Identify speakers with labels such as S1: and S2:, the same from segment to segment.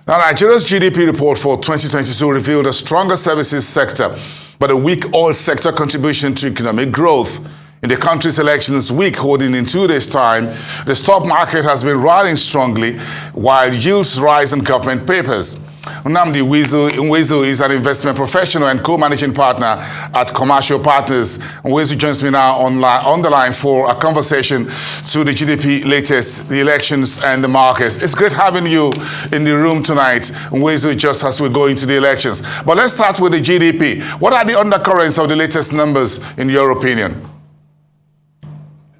S1: Now, Nigeria's GDP report for 2022 revealed a stronger services sector, but a weak oil sector contribution to economic growth. In the country's elections week holding in 2 days' time, the stock market has been rallying strongly while yields rise in government papers. Nnamdi Nwizu is an investment professional and co-managing partner at Commercial Partners. Nwizu joins me now on the line for a conversation to the GDP latest, the elections and the markets. It's great having you in the room tonight, Nwizu, just as we go into the elections. But let's start with the GDP. What are the undercurrents of the latest numbers, in your opinion?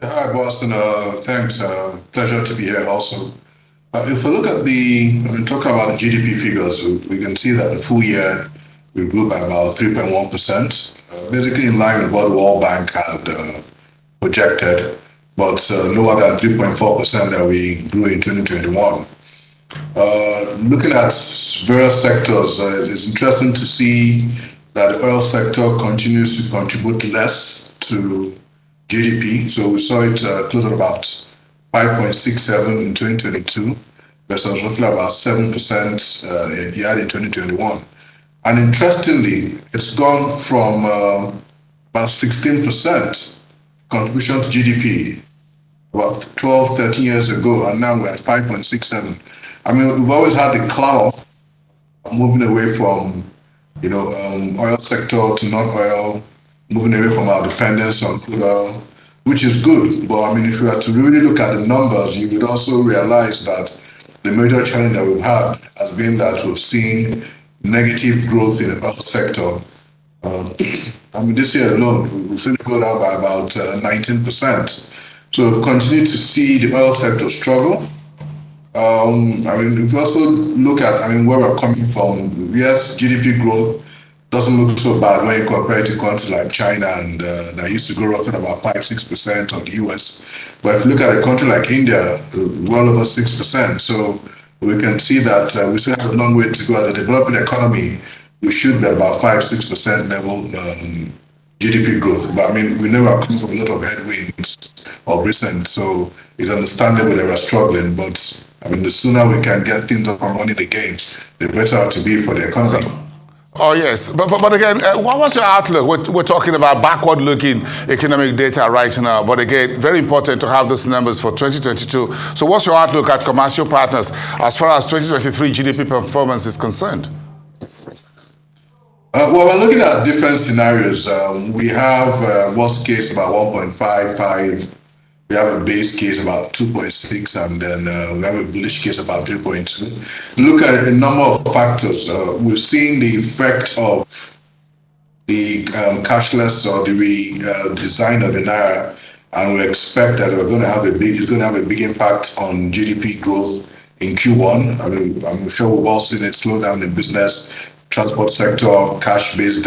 S2: Hi, Boston. Thanks. Pleasure to be here also. If we look at talking about the GDP figures, we can see that the full year we grew by about 3.1%, basically in line with what the World Bank had projected, but lower than 3.4% that we grew in 2021. Looking at various sectors, it's interesting to see that the oil sector continues to contribute less to GDP. So we saw it close at about 5.67 in 2022 versus roughly about 7% year in 2021. And interestingly, it's gone from about 16% contribution to GDP about 12, 13 years ago, and now we're at 5.67. I mean, we've always had the cloud moving away from, oil sector to non-oil, moving away from our dependence on crude oil, which is good. But I mean, if you were to really look at the numbers, you would also realize that the major challenge that we've had has been that we've seen negative growth in the oil sector. I mean, this year alone, we've seen it go down by about 19%. So we've continued to see the oil sector struggle. I mean, if you also look at, where we're coming from, yes, GDP growth doesn't look so bad when you compare it to countries like China and that used to grow roughly about 5-6%, or the US. But if you look at a country like India, well over 6%. So we can see that we still have a long way to go. As a developing economy, we should be at about 5-6% level GDP growth. But I mean, we know we're coming from a lot of headwinds of recent, so it's understandable that we're struggling. But I mean, the sooner we can get things up and running again, the better to be for the economy.
S1: Oh, yes. But again, what was your outlook? We're talking about backward-looking economic data right now. But again, very important to have those numbers for 2022. So what's your outlook at Commercial Partners as far as 2023 GDP performance is concerned?
S2: Well, we're looking at different scenarios. We have worst case about 1.55. We have a base case about 2.6, and then we have a bullish case about 3.2. Look at a number of factors. We've seen the effect of the cashless or the design of the naira, and we expect that it's going to have a big impact on GDP growth in Q1. I mean, I'm sure we've all seen it slow down in business, transport sector, cash-based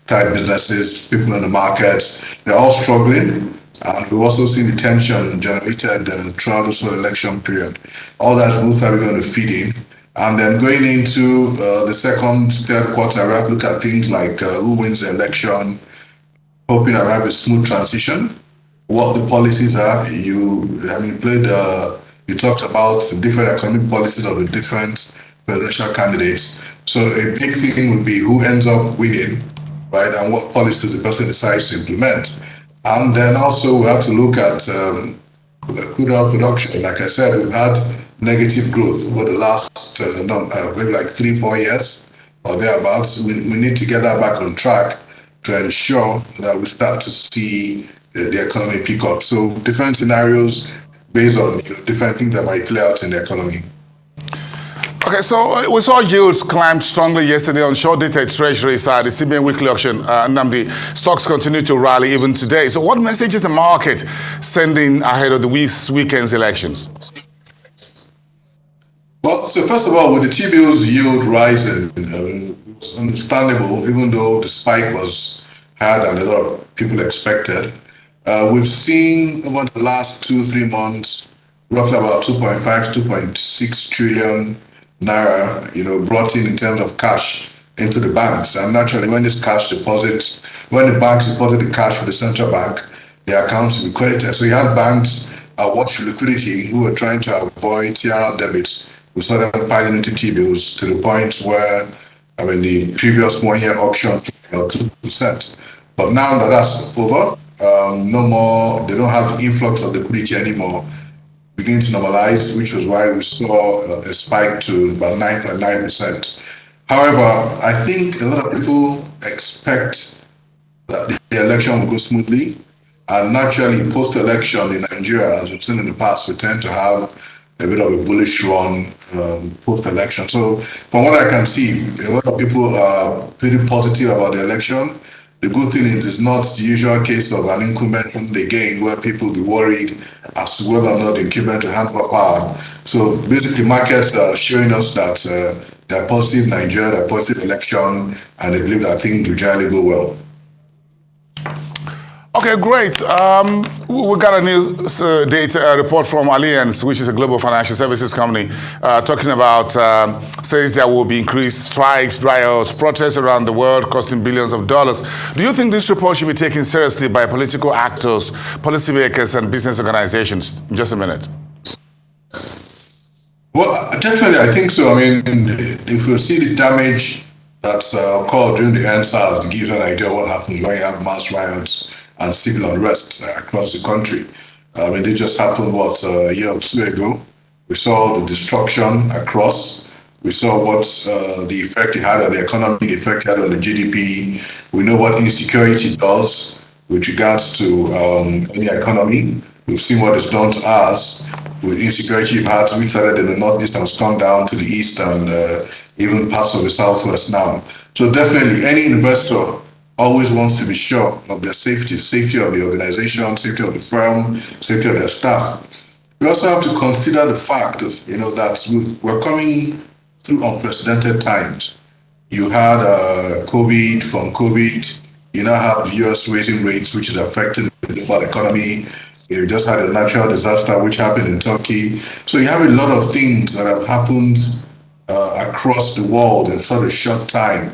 S2: type businesses, people in the market. They're all struggling. And we've also seen the tension generated throughout this whole election period. All that both are going to feed in. And then going into the second, third quarter, we have to look at things like who wins the election, hoping that we have a smooth transition, what the policies are. You talked about the different economic policies of the different presidential candidates. So a big thing would be who ends up winning, right, and what policies the person decides to implement. And then also we have to look at crude oil production. Like I said, we've had negative growth over the last maybe like 3-4 years or thereabouts. We need to get that back on track to ensure that we start to see the economy pick up. So different scenarios based on different things that might play out in the economy.
S1: Okay, so we saw yields climb strongly yesterday on short-dated treasury side, the CBN weekly auction. Nnamdi, stocks continue to rally even today. So what message is the market sending ahead of the weekend's elections?
S2: Well, so first of all, with the T-bills yield rising, it was understandable, even though the spike was higher than a lot of people expected. We've seen over the last 2-3 months, roughly about 2.5 to 2.6 trillion naira, brought in terms of cash into the banks. And naturally, when this cash deposits, when the banks deposit the cash for the central bank, their accounts will be credited. So you have banks watch liquidity who are trying to avoid TRL debits We saw them piling into T-bills to the point where, I mean, the previous one-year auction, 2%. But now that that's over, no more, they don't have the influx of liquidity anymore, begin to normalize, which was why we saw a spike to about 9.9%. However, I think a lot of people expect that the election will go smoothly. And naturally, post-election in Nigeria, as we've seen in the past, we tend to have a bit of a bullish run post-election. So from what I can see, a lot of people are pretty positive about the election. The good thing is it's not the usual case of an incumbent from the game where people be worried as to whether or not the incumbent will hand over power. So the markets are showing us that they're positive Nigeria, they're positive election, and they believe that things will generally go well.
S1: Okay, great. We got a news data report from Allianz, which is a global financial services company, talking about, says there will be increased strikes, riots, protests around the world, costing billions of dollars. Do you think this report should be taken seriously by political actors, policymakers, and business organizations? In just a minute.
S2: Well, definitely, I think so. I mean, if we see the damage that's occurred during the NSAS, it gives an idea of what happens when you have mass riots and civil unrest across the country. I mean, they just happened, a year or two ago. We saw the destruction across. We saw what the effect it had on the economy, the effect it had on the GDP. We know what insecurity does with regards to any economy. We've seen what it's done to us with insecurity. We've had we started in the northeast and has come down to the east and even parts of the southwest now. So definitely, any investor always wants to be sure of their safety of the organization, safety of the firm, safety of their staff. We also have to consider the fact of, that we're coming through unprecedented times. You had COVID. From COVID, you now have US raising rates, which is affecting the global economy. You just had a natural disaster which happened in Turkey. So you have a lot of things that have happened across the world in such a short time.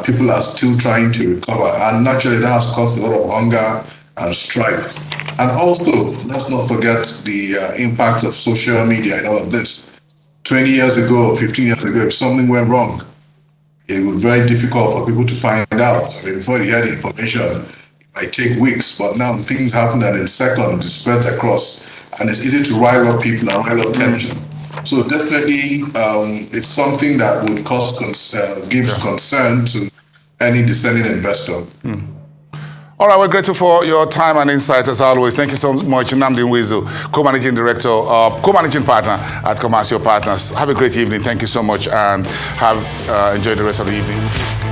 S2: People are still trying to recover, and naturally that has caused a lot of hunger and strife. And also, let's not forget the impact of social media and all of this. 20 years ago, 15 years ago, if something went wrong, it was very difficult for people to find out. I mean, before they had information, it might take weeks, but now things happen and in seconds it spreads across, and it's easy to rile up people and rile up tension. So definitely, it's something that would gives concern to any discerning investor.
S1: All right, we're grateful for your time and insight as always. Thank you so much, Nnamdi Nwizu, co-managing partner at Commercial Partners. Have a great evening. Thank you so much, and enjoy the rest of the evening.